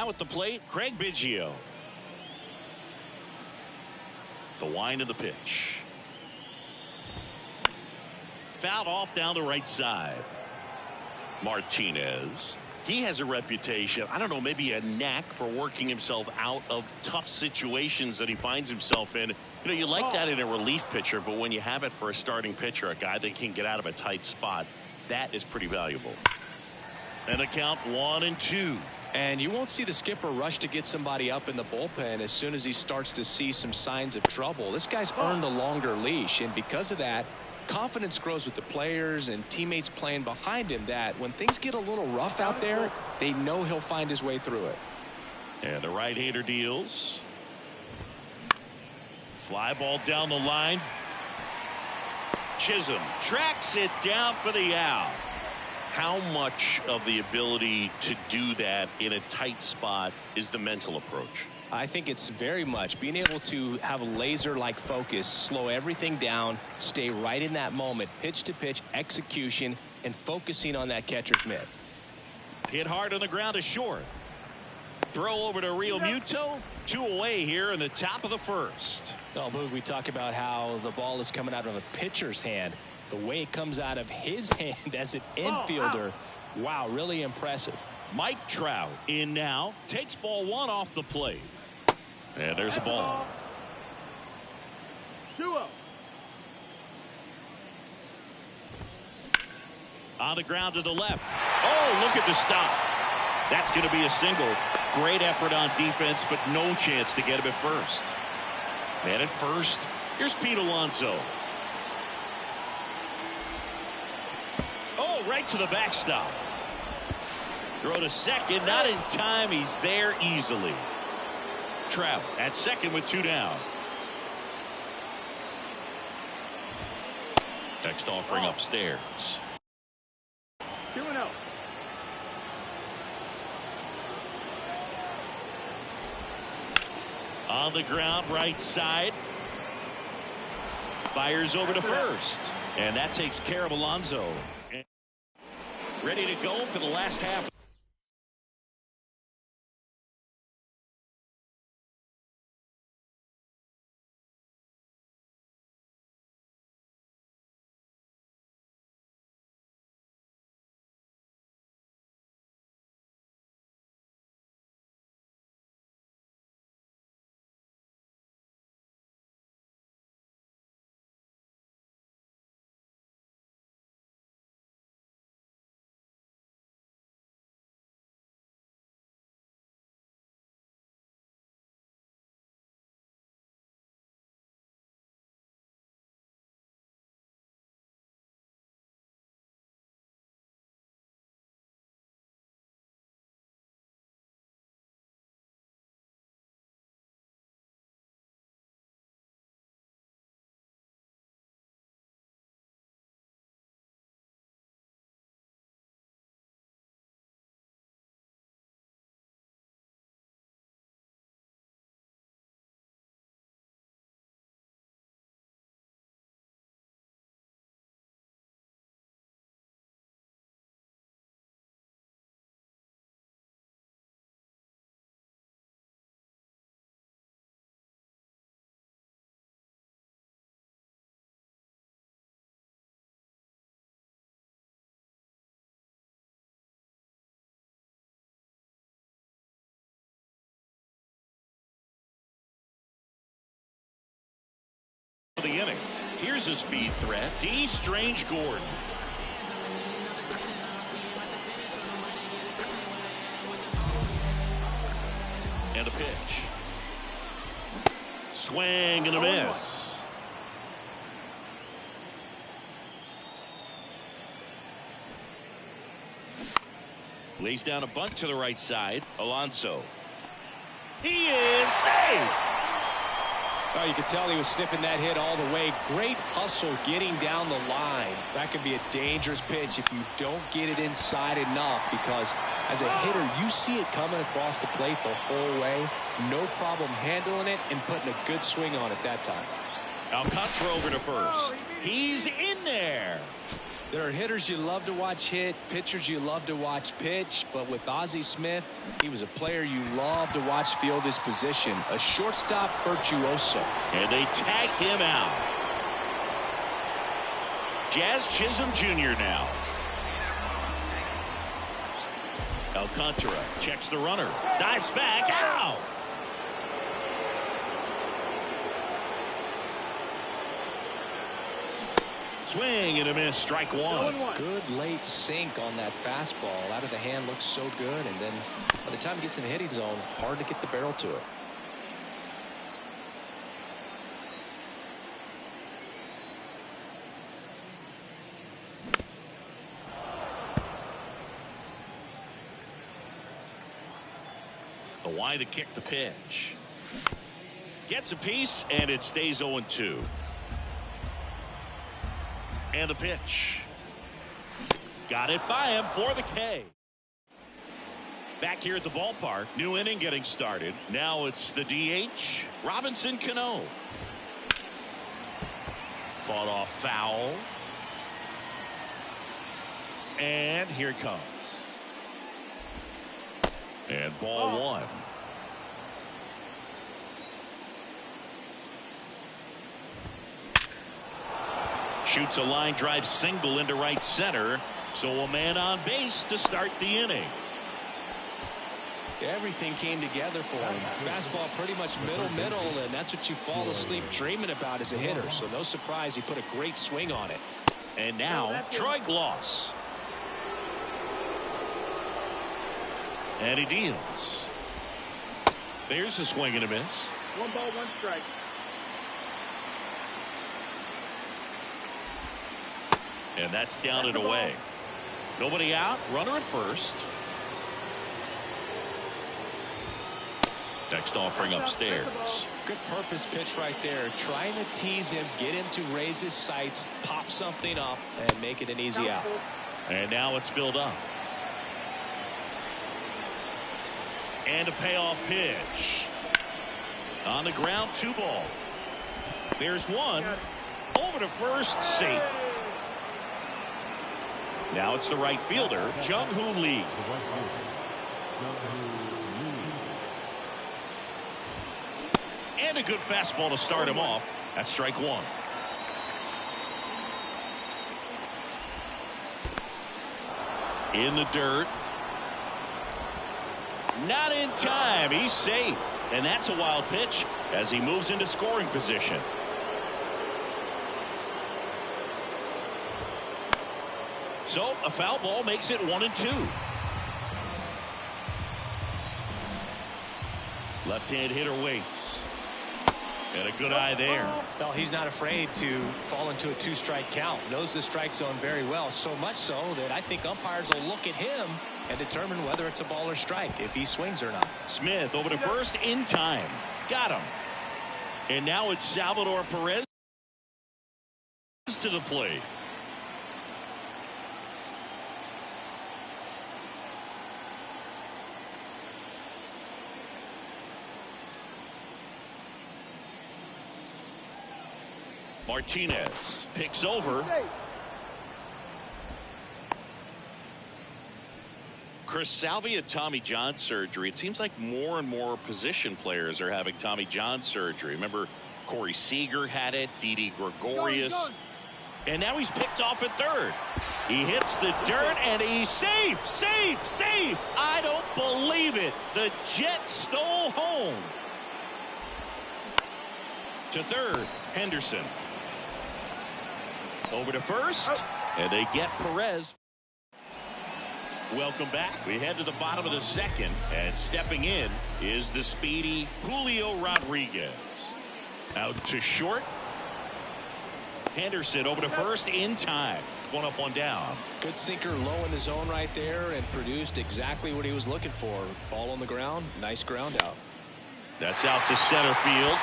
Now at the plate, Craig Biggio. The wind of the pitch. Fouled off down the right side. Martinez. He has a reputation, I don't know, maybe a knack for working himself out of tough situations that he finds himself in. You know, you like that in a relief pitcher, but when you have it for a starting pitcher, a guy that can get out of a tight spot, that is pretty valuable. And the count 1-2. And you won't see the skipper rush to get somebody up in the bullpen as soon as he starts to see some signs of trouble. This guy's earned a longer leash, and because of that, confidence grows with the players and teammates playing behind him, that when things get a little rough out there, they know he'll find his way through it. And the right-hander deals. Fly ball down the line. Che0 tracks it down for the out. How much of the ability to do that in a tight spot is the mental approach? I think it's very much being able to have a laser-like focus, slow everything down, stay right in that moment, pitch-to-pitch execution, and focusing on that catcher's mitt. Hit hard on the ground to short. Throw over to Real Muto. 2 away here in the top of the first. Oh, Boog, we talk about how the ball is coming out of a pitcher's hand. The way it comes out of his hand as an infielder, wow, really impressive. Mike Trout in now, takes ball 1 off the plate. And there's a ball. 2-0. On the ground to the left. Oh, look at the stop. That's going to be a single. Great effort on defense, but no chance to get him at first. And at first, here's Pete Alonso. Oh, right to the backstop. Throw to second, not in time. He's there easily. Trout at second with 2 down. Next offering upstairs. 2-0. On the ground, right side. Fires over to first. And that takes care of Alonso. Ready to go for the last half. The inning. Here's a speed threat. D. Strange Gordon. And a pitch. Swing and a miss. Lays down a bunt to the right side. Alonso. He is safe. Oh, you could tell he was sniffing that hit all the way. Great hustle getting down the line. That could be a dangerous pitch if you don't get it inside enough, because as a hitter, you see it coming across the plate the whole way. No problem handling it and putting a good swing on it that time. Alcantara over to first. He's in there. There are hitters you love to watch hit, pitchers you love to watch pitch, but with Ozzie Smith, he was a player you love to watch field his position, a shortstop virtuoso. And they tag him out. Jazz Chisholm Jr. now. Alcantara checks the runner, dives back, out. Swing and a miss, strike one. Good late sink on that fastball. Out of the hand, looks so good, and then by the time it gets in the hitting zone, hard to get the barrel to it. The wide to kick the pitch. Gets a piece, and it stays 0-2. And the pitch. Got it by him for the K. Back here at the ballpark. New inning getting started. Now it's the DH, Robinson Cano. Fought off foul. And here it comes. And ball one. Shoots a line drive single into right center. So a man on base to start the inning. Everything came together for him. Fastball pretty much middle, and that's what you fall asleep dreaming about as a hitter. So no surprise he put a great swing on it. And now Troy Gloss. And he deals. There's a swing and a miss. 1 ball, 1 strike. And that's down and away. Nobody out. Runner at first. Next offering upstairs. Good purpose pitch right there. Trying to tease him, get him to raise his sights, pop something up, and make it an easy out. And now it's filled up. And a payoff pitch. On the ground, 2 ball. There's one. Over to first, safe. Now it's the right fielder, Jung-Hoo Lee. And a good fastball to start him off. That's strike one. In the dirt. Not in time. He's safe. And that's a wild pitch as he moves into scoring position. So a foul ball makes it 1-2. Left-hand hitter waits. And a good eye there. Well, he's not afraid to fall into a 2-strike count. Knows the strike zone very well. So much so that I think umpires will look at him and determine whether it's a ball or strike, if he swings or not. Smith over to first in time. Got him. And now it's Salvador Perez to the plate. Martinez picks over. Chris Salvi had Tommy John surgery. It seems like more and more position players are having Tommy John surgery. Remember, Corey Seager had it, Didi Gregorius. And now he's picked off at third. He hits the dirt and he's safe, safe, safe. I don't believe it. The Jets stole home. To third, Henderson. Over to first, and they get Perez. Welcome back. We head to the bottom of the second, and stepping in is the speedy Julio Rodriguez. Out to short. Henderson over to first in time. 1 up, 1 down. Good sinker low in the zone right there and produced exactly what he was looking for. Ball on the ground. Nice ground out. That's out to center field.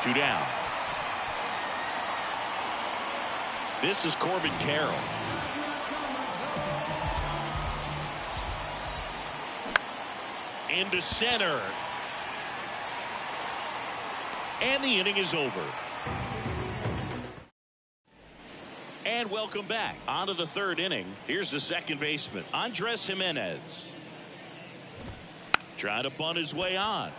2 down. This is Corbin Carroll. Into center. And the inning is over. And welcome back. On to the third inning. Here's the second baseman, Andres Jimenez. Trying to bunt his way on.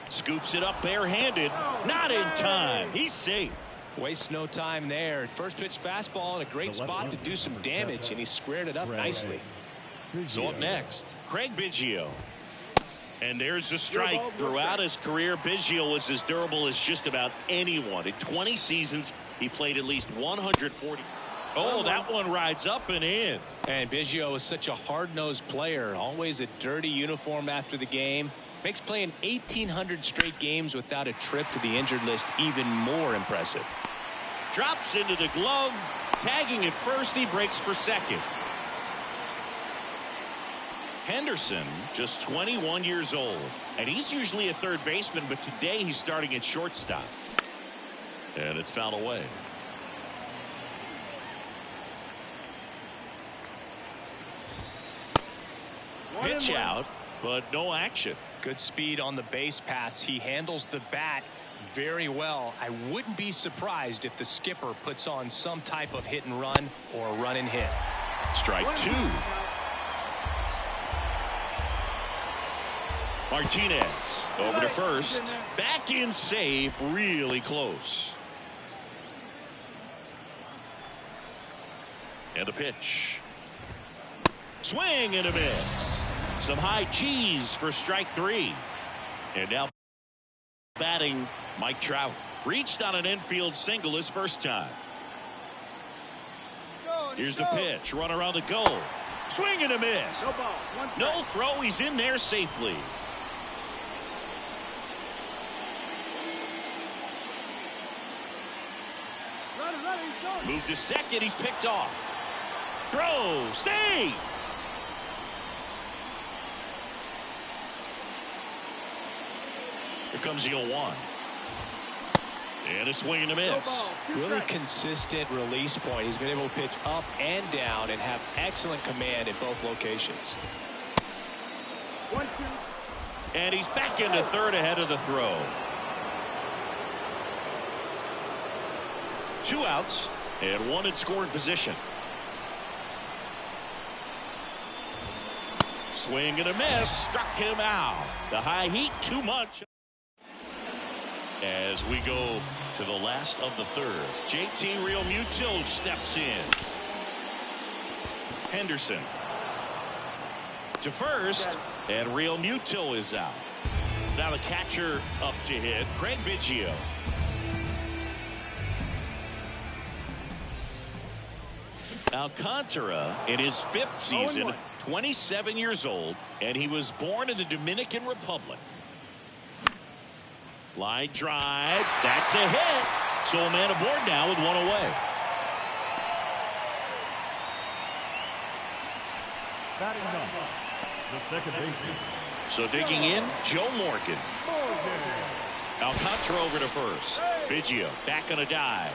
Scoops it up barehanded. Not in time. He's safe. Wastes no time there. First pitch fastball in a great spot to do some damage, and he squared it up nicely. So up next, Craig Biggio. And there's a strike. Throughout his career, Biggio was as durable as just about anyone. In 20 seasons, he played at least 140. Oh, that one rides up and in. And Biggio is such a hard-nosed player. Always a dirty uniform after the game. Makes playing 1,800 straight games without a trip to the injured list even more impressive. Drops into the glove. Tagging at first, he breaks for second. Henderson, just 21 years old. And he's usually a third baseman, but today he's starting at shortstop. And it's fouled away. Pitch out, but no action. Good speed on the base pass. He handles the bat very well. I wouldn't be surprised if the skipper puts on some type of hit and run or a run and hit. Strike two. Martinez over to first. Back in safe, really close. And the pitch. Swing and a miss. Some high cheese for strike three. And now batting Mike Trout. Reached on an infield single his first time. Here's the pitch. Runner on the goal. Swing and a miss. No ball. No throw. He's in there safely. Move to second. He's picked off. Throw. Save. Here comes the 0-1. And a swing and a miss. Really consistent release point. He's been able to pitch up and down and have excellent command at both locations. 1-2. And he's back into third ahead of the throw. 2 outs and 1 in scoring position. Swing and a miss. Struck him out. The high heat too much. As we go to the last of the third, JT Realmuto steps in. Henderson to first, and Realmuto is out. Now the catcher up to hit, Craig Biggio. Alcantara in his 5th season, 27 years old, and he was born in the Dominican Republic. Line drive. That's a hit. So a man aboard now with 1 away. Batting up, the second baseman. So digging in, Joe Morgan. Alcantara over to first. Biggio back on a dive.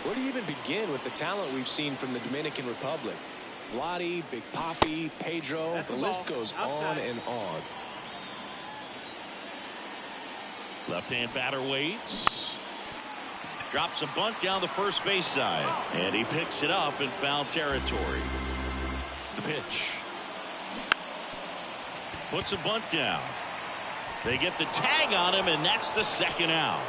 Where do you even begin with the talent we've seen from the Dominican Republic? Vladdy, Big Papi, Pedro, the list goes on and on. Left-hand batter waits. Drops a bunt down the first base side. And he picks it up in foul territory. The pitch. Puts a bunt down. They get the tag on him, and that's the second out.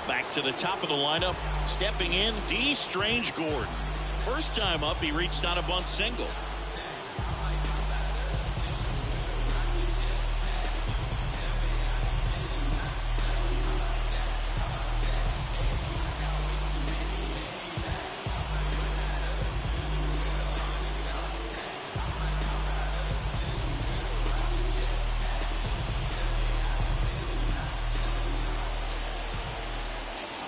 Back to the top of the lineup. Stepping in, D. Strange Gordon. First time up, he reached on a bunt single.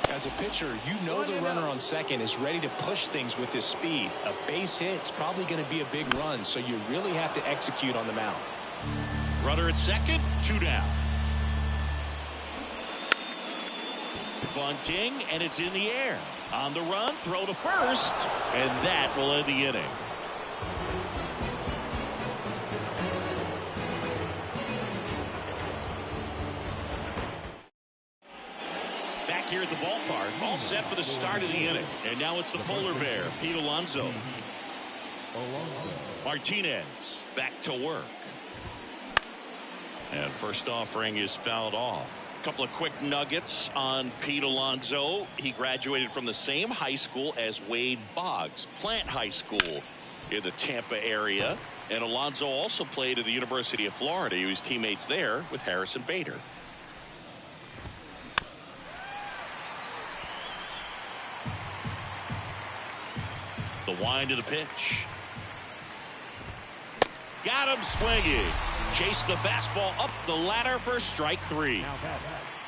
As a pitcher, you know the runner on second is ready to push things with his speed. A base hit's probably going to be a big run, so you really have to execute on the mound. Runner at second, 2 down. Bunting, and it's in the air. On the run, throw to first, and that will end the inning. here at the ballpark, all set for the start of the inning. And now it's the polar bear, Pete Alonso. Martinez back to work. And first offering is fouled off. A couple of quick nuggets on Pete Alonso. He graduated from the same high school as Wade Boggs, Plant High School in the Tampa area. And Alonso also played at the University of Florida. He was teammates there with Harrison Bader. The wind of the pitch. Got him swinging. Chase the fastball up the ladder for strike three.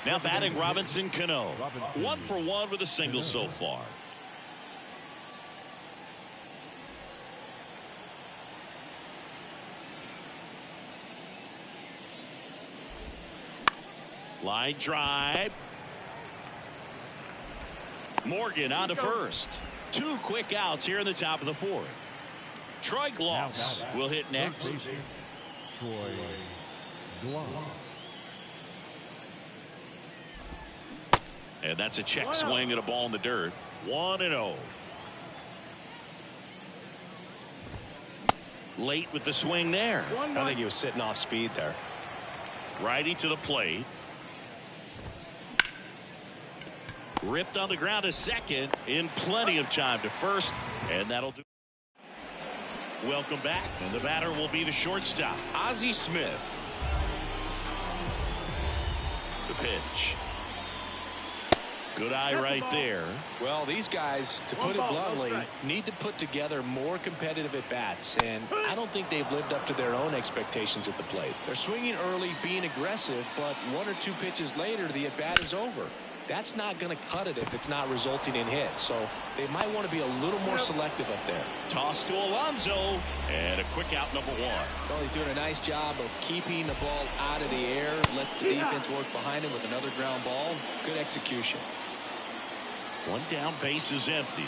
Now batting Robinson Cano. 1 for 1 with a single so far. Line drive. Morgan on to first. 2 quick outs here in the top of the 4th. Troy Gloss will hit next. And that's a check swing and a ball in the dirt. 1-0. Late with the swing there. I think he was sitting off speed there. Righty to the plate. Ripped on the ground to second in plenty of time to first, and that'll do. Welcome back, and the batter will be the shortstop, Ozzie Smith. The pitch. Good eye right there. Well, these guys, to put it bluntly, need to put together more competitive at-bats, and I don't think they've lived up to their own expectations at the plate. They're swinging early, being aggressive, but 1 or 2 pitches later, the at-bat is over. That's not going to cut it if it's not resulting in hits. So they might want to be a little more selective up there. Toss to Alonso, and a quick out, number 1. Well, he's doing a nice job of keeping the ball out of the air. Lets the defense work behind him with another ground ball. Good execution. 1 down, base is empty.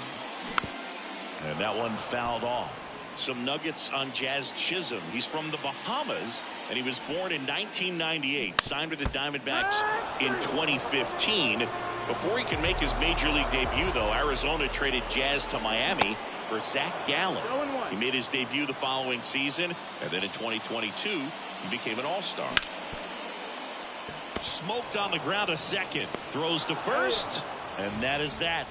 And that one fouled off. Some nuggets on Jazz Chisholm. He's from the Bahamas, and he was born in 1998. Signed with the Diamondbacks in 2015. Before he can make his major league debut, though, Arizona traded Jazz to Miami for Zach Gallen. He made his debut the following season, and then in 2022, he became an all-star. Smoked on the ground to second. Throws to first, and that is that.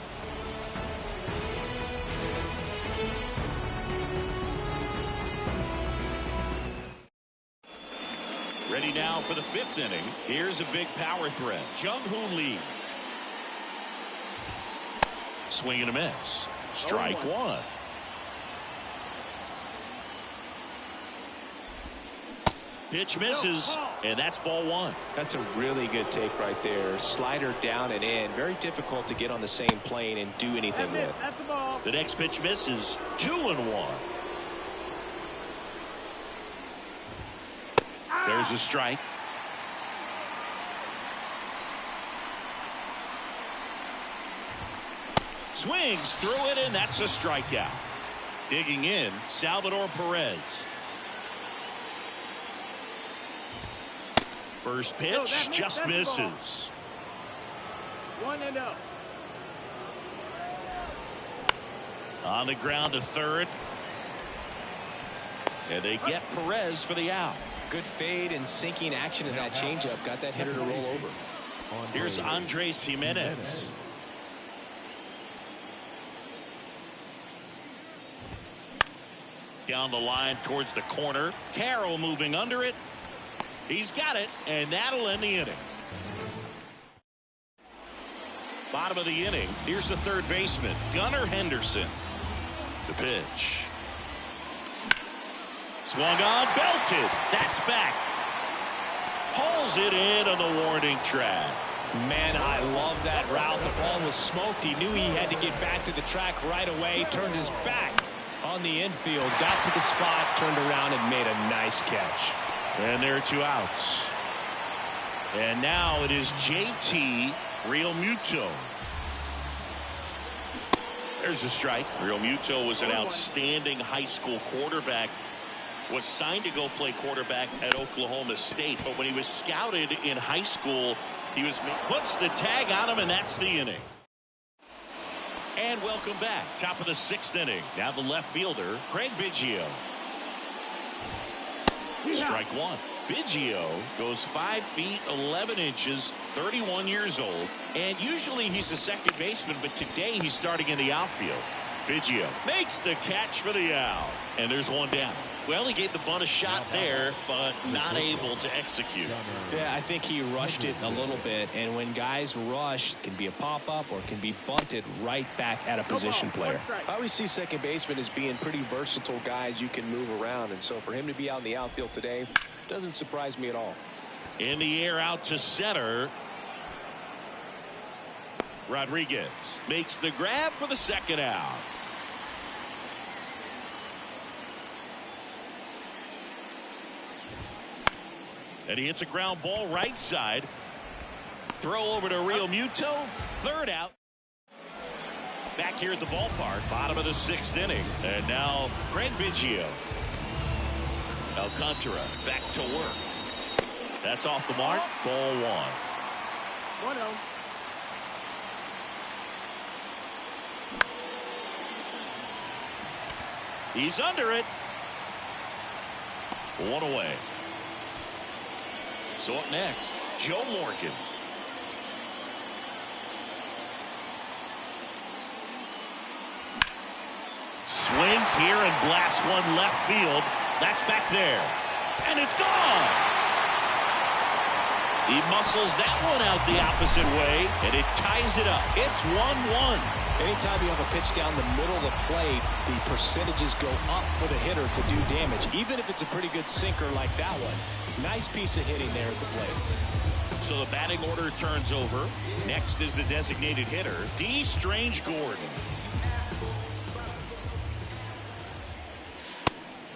Ready now for the 5th inning. Here's a big power threat. Jung-Hoo Lee. Swing and a miss. Strike 1. Pitch misses, and that's ball 1. That's a really good take right there. Slider down and in. Very difficult to get on the same plane and do anything with. The next pitch misses. 2-1. There's a strike. Swings through it, and that's a strikeout. Digging in, Salvador Perez. First pitch just misses. 1-0. On the ground to third. And they get Perez for the out. Good fade and sinking action in that changeup. Got that hitter to roll over. Here's Andres Jimenez. Down the line towards the corner. Che0 moving under it. He's got it, and that'll end the inning. Bottom of the inning. Here's the third baseman, Gunnar Henderson. The pitch. Swung on, belted. That's back. Hauls it in on the warning track. Man, I love that route. The ball was smoked. He knew he had to get back to the track right away. Turned his back on the infield. Got to the spot, turned around, and made a nice catch. And there are 2 outs. And now it is JT Realmuto. There's a strike. Realmuto was an outstanding high school quarterback was signed to go play quarterback at Oklahoma State, but when he was scouted in high school, he puts the tag on him, and that's the inning. And welcome back. Top of the 6th inning. Now the left fielder, Craig Biggio. Strike one. Biggio goes 5 feet 11 inches, 31 years old, and usually he's a second baseman, but today he's starting in the outfield. Biggio makes the catch for the out, and there's one down. Well, he gave the bunt a shot there, but not able to execute. Yeah, I think he rushed it a little bit, and when guys rush, it can be a pop-up or it can be bunted right back at a position player. I always see second basemen as being pretty versatile guys you can move around, and so for him to be out in the outfield today doesn't surprise me at all. In the air out to center. Rodriguez makes the grab for the second out. And he hits a ground ball right side. Throw over to Real Muto. Third out. Back here at the ballpark. Bottom of the 6th inning. And now Craig Biggio. Alcantara back to work. That's off the mark. Ball 1. 1-0. He's under it. 1 away. So up next, Joe Morgan. Swings here and blasts one left field. That's back there. And it's gone. He muscles that one out the opposite way, and it ties it up. It's 1-1. Anytime you have a pitch down the middle of the plate, the percentages go up for the hitter to do damage, even if it's a pretty good sinker like that one. Nice piece of hitting there at the plate. So the batting order turns over. Next is the designated hitter, D. Strange Gordon.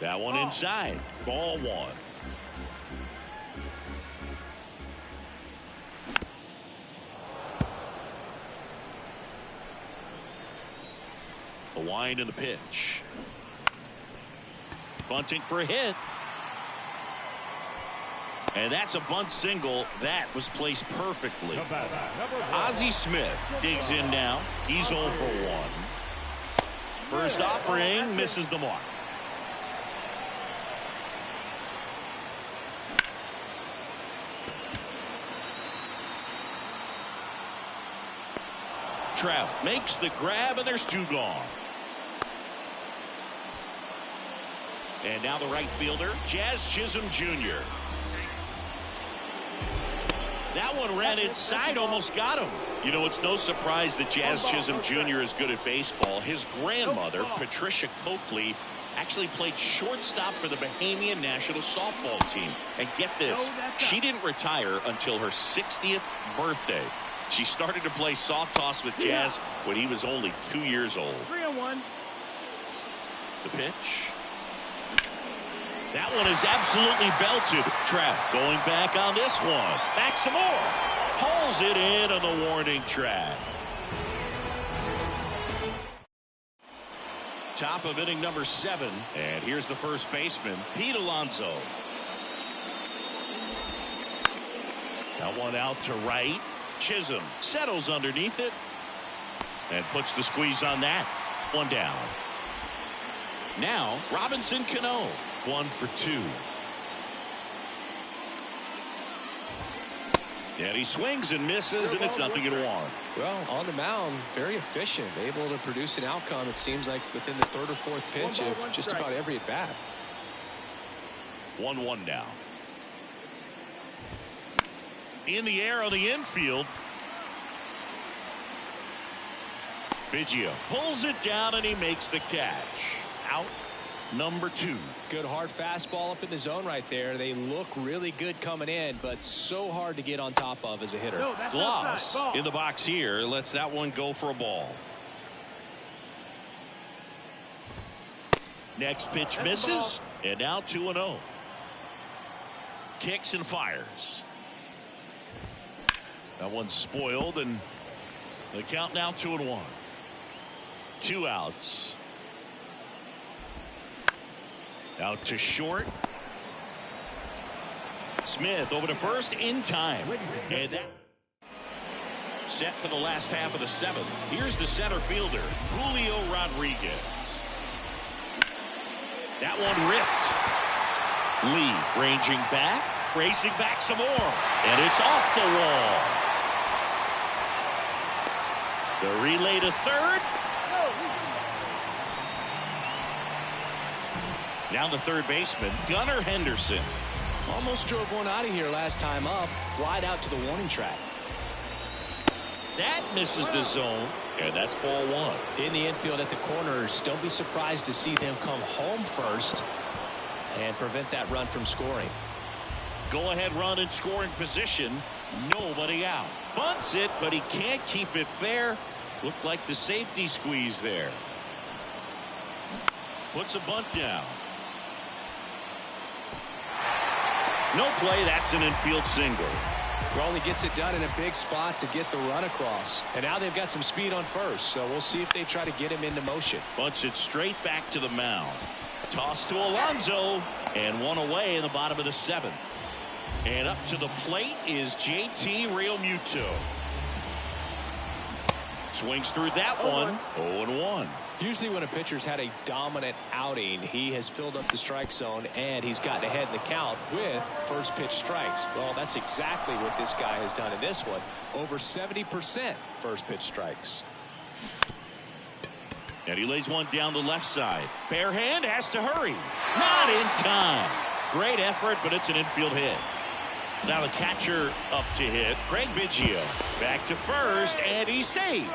That one inside. Ball 1. The wind and the pitch. Bunting for a hit. And that's a bunt single that was placed perfectly. Ozzie Smith digs in now. He's 0 for 1. First offering misses the mark. Trout makes the grab, and there's 2 gone. And now the right fielder, Jazz Chisholm Jr. That one ran inside, almost got him. You know, it's no surprise that Jazz Chisholm Jr. is good at baseball. His grandmother, Patricia Coakley, actually played shortstop for the Bahamian national softball team. And get this, she didn't retire until her 60th birthday. She started to play soft toss with Jazz when he was only 2 years old. 3-1. The pitch. That one is absolutely belted. Trout going back on this one. Back some more. Pulls it in on the warning track. Top of inning number 7. And here's the first baseman, Pete Alonso. That one out to right. Chisholm settles underneath it and puts the squeeze on that. One down. Now Robinson Cano, 1 for 2. And he swings and misses, and it's 0-1. Well, on the mound, very efficient, able to produce an outcome, it seems like, within the 3rd or 4th pitch of just about every at bat. 1-1 now. In the air on the infield. Biggio pulls it down, and he makes the catch. Out number 2. Good hard fastball up in the zone right there. They look really good coming in, but so hard to get on top of as a hitter. No, that's Gloss in the box here lets that one go for a ball. Next pitch misses, and now 2-0. Kicks and fires. That one's spoiled, and the count now 2-1. 2 outs. Out to short. Smith over to first in time. And that set for the last half of the seventh. Here's the center fielder, Julio Rodriguez. That one ripped. Lee ranging back, racing back some more, and it's off the wall. The relay to third. Now the third baseman, Gunnar Henderson. Almost drove one out of here last time up, wide out to the warning track. That misses the zone, and that's ball one. In the infield at the corners, don't be surprised to see them come home first and prevent that run from scoring. Go ahead run in scoring position. Nobody out. Bunts it, but he can't keep it fair. Looked like the safety squeeze there. Puts a bunt down. No play. That's an infield single. Raleigh gets it done in a big spot to get the run across. And now they've got some speed on first, so we'll see if they try to get him into motion. Bunts it straight back to the mound. Toss to Alonso, and one away in the bottom of the seventh. And up to the plate is JT Realmuto. Swings through that one. 0-1. Usually when a pitcher's had a dominant outing, he has filled up the strike zone and he's gotten ahead in the count with first pitch strikes. Well, that's exactly what this guy has done in this one. Over 70% first pitch strikes. And he lays one down the left side. Bare hand, has to hurry. Not in time. Great effort, but it's an infield hit. Now the catcher up to hit. Craig Biggio back to first, and he's safe.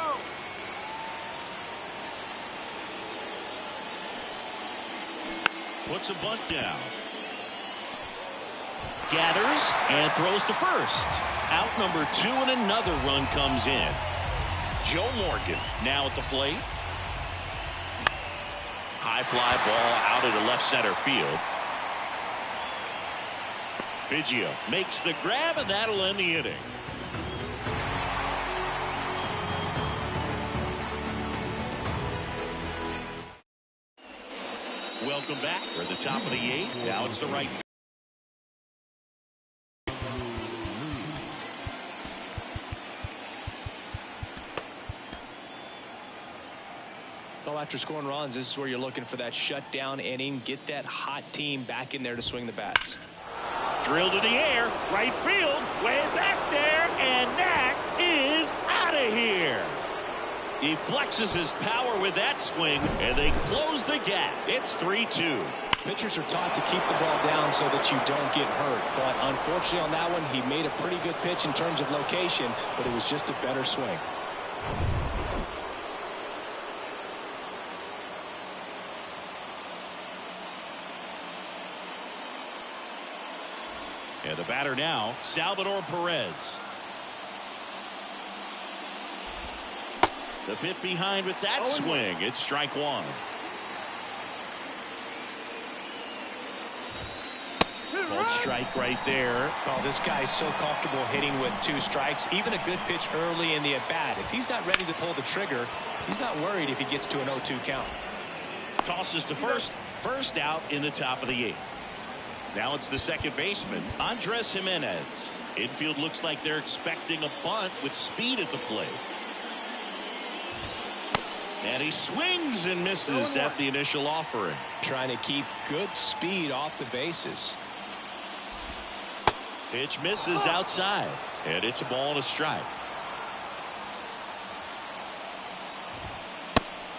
Puts a bunt down. Gathers and throws to first. Out number 2, and another run comes in. Joe Morgan now at the plate. High fly ball out into left center field. Biggio makes the grab, and that'll end the inning. Welcome back. We're at the top of the 8th. Now it's the right. Well, after scoring runs, this is where you're looking for that shutdown inning. Get that hot team back in there to swing the bats. Drilled in the air, right field, way back there, and that is out of here. He flexes his power with that swing, and they close the gap. It's 3-2. Pitchers are taught to keep the ball down so that you don't get hurt. But unfortunately on that one, he made a pretty good pitch in terms of location, but it was just a better swing. And the batter now, Salvador Perez. The bit behind with that swing. It's strike one. Full strike right there. Oh, this guy's so comfortable hitting with 2 strikes. Even a good pitch early in the at-bat. If he's not ready to pull the trigger, he's not worried if he gets to an 0-2 count. Tosses to first. First out in the top of the 8th. Now it's the second baseman, Andres Jimenez. Infield looks like they're expecting a bunt with speed at the plate. And he swings and misses at the initial offering. Trying to keep good speed off the bases. Pitch misses outside, and it's a ball and a strike.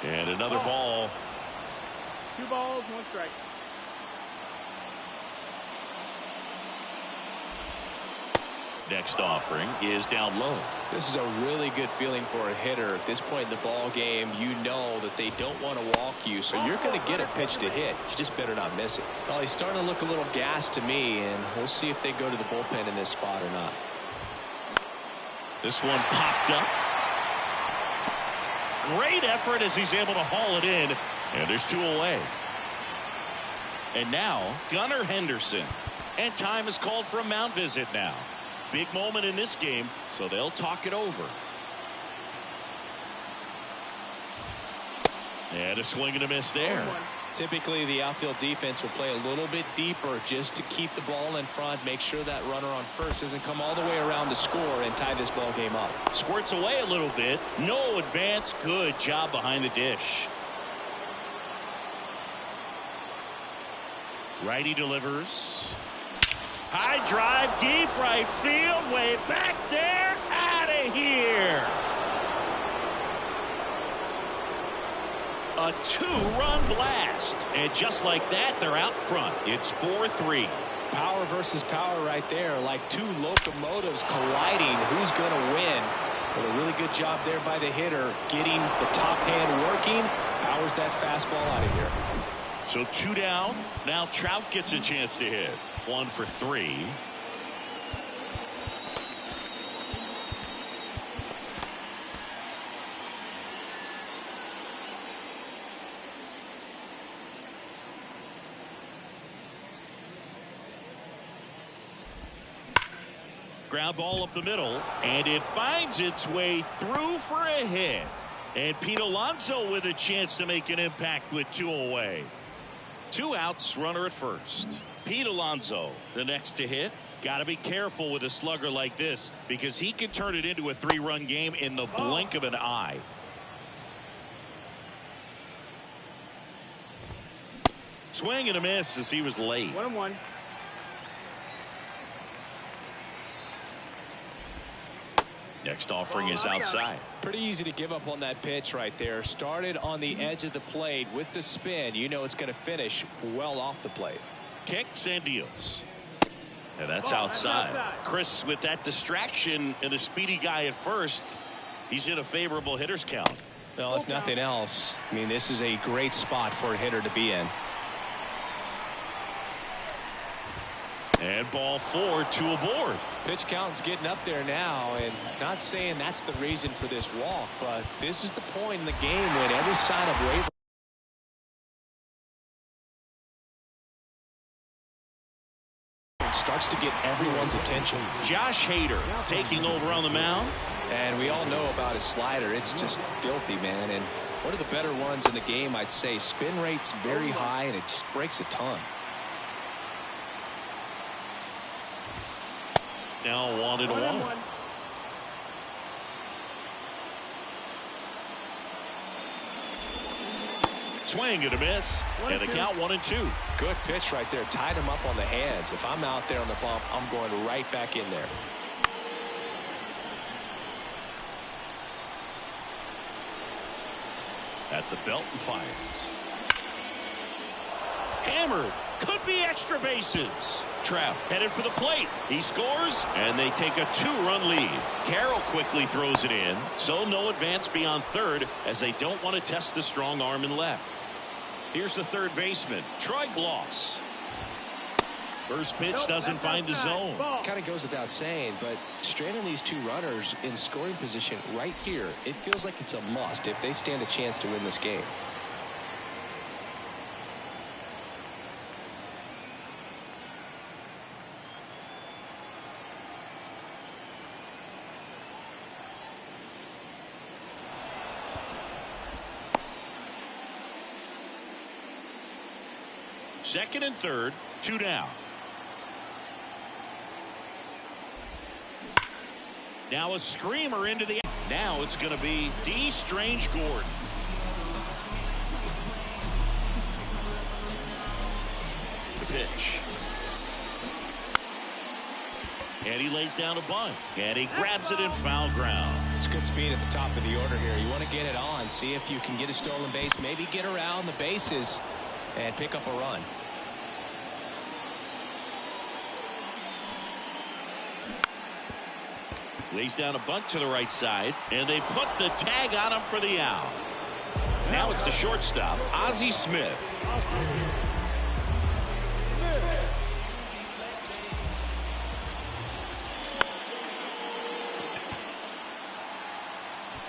And another ball. 2 balls, 1 strike. Next offering is down low. This is a really good feeling for a hitter. At this point in the ball game, you know that they don't want to walk you, so you're going to get a pitch to hit. You just better not miss it. Well, he's starting to look a little gassed to me, and we'll see if they go to the bullpen in this spot or not. This one popped up. Great effort as he's able to haul it in, and there's 2 away. And now Gunnar Henderson, and time is called for a mound visit now. Big moment in this game, so they'll talk it over. And a swing and a miss there. Typically, the outfield defense will play a little bit deeper just to keep the ball in front, make sure that runner on first doesn't come all the way around to score and tie this ball game up. Squirts away a little bit. No advance. Good job behind the dish. Righty delivers. High drive, deep right field, way back there, out of here. A two-run blast. And just like that, they're out front. It's 4-3. Power versus power right there, like two locomotives colliding. Who's going to win? Well, a really good job there by the hitter, getting the top hand working. Powers that fastball out of here. So 2 down. Now Trout gets a chance to hit. 1 for 3. Ground ball up the middle, and it finds its way through for a hit. And Pete Alonso with a chance to make an impact with 2 away. 2 outs, runner at first. Pete Alonso, the next to hit. Got to be careful with a slugger like this because he can turn it into a 3-run game in the blink of an eye. Swing and a miss as he was late. 1-1. Next offering is outside. Pretty easy to give up on that pitch right there. Started on the edge of the plate with the spin. You know it's going to finish well off the plate. Kicks and deals. And that's outside. Chris, with that distraction and a speedy guy at first, he's in a favorable hitter's count. Well, if nothing else, I mean, this is a great spot for a hitter to be in. And ball 4, 2 aboard. Pitch count's getting up there now, and not saying that's the reason for this walk, but this is the point in the game when every sign of wavering starts to get everyone's attention. Josh Hader taking over on the mound. And we all know about his slider. It's just filthy, man. And one of the better ones in the game, I'd say. Spin rate's very high, and it just breaks a ton. Now 1-1. Swing and a miss. And the count 1-2. Good pitch right there. Tied him up on the hands. If I'm out there on the bump, I'm going right back in there. At the belt and fires. Hammered. Could be extra bases. Trout headed for the plate. He scores, and they take a 2-run lead. Carroll quickly throws it in, so no advance beyond third as they don't want to test the strong arm in left. Here's the third baseman, Troy Gloss. First pitch doesn't find the zone. Kind of goes without saying, but straight on these 2 runners in scoring position right here, it feels like it's a must if they stand a chance to win this game. Second and third, 2 down. Now a screamer into the. Now it's going to be D. Strange Gordon. The pitch. And he lays down a bunt. And he grabs it in foul ground. It's good speed at the top of the order here. You want to get it on. See if you can get a stolen base. Maybe get around the bases and pick up a run. Lays down a bunt to the right side, and they put the tag on him for the out. Now it's the shortstop, Ozzie Smith.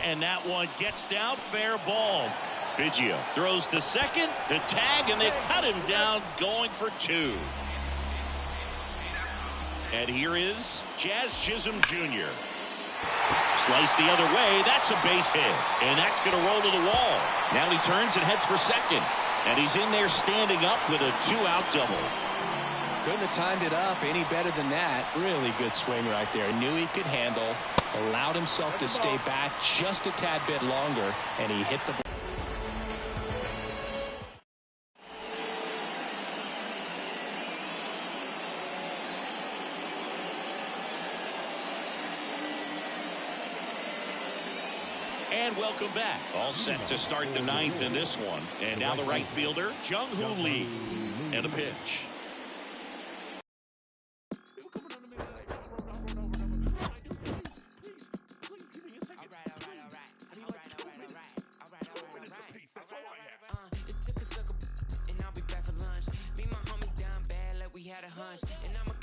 And that one gets down, fair ball. Biggio throws to second, the tag, and they cut him down going for 2. And here is Jazz Chisholm Jr. Slice the other way. That's a base hit. And that's going to roll to the wall. Now he turns and heads for second. And he's in there standing up with a 2-out double. Couldn't have timed it up any better than that. Really good swing right there. Knew he could handle, allowed himself to stay back just a tad bit longer, and he hit the ball. And welcome back. All set to start the ninth in this one. And now the right fielder, Jung-Hoo Lee. And a pitch. It took a sucker and I'll be back for lunch. Me and my homies down bad like we had a hunch. And I'm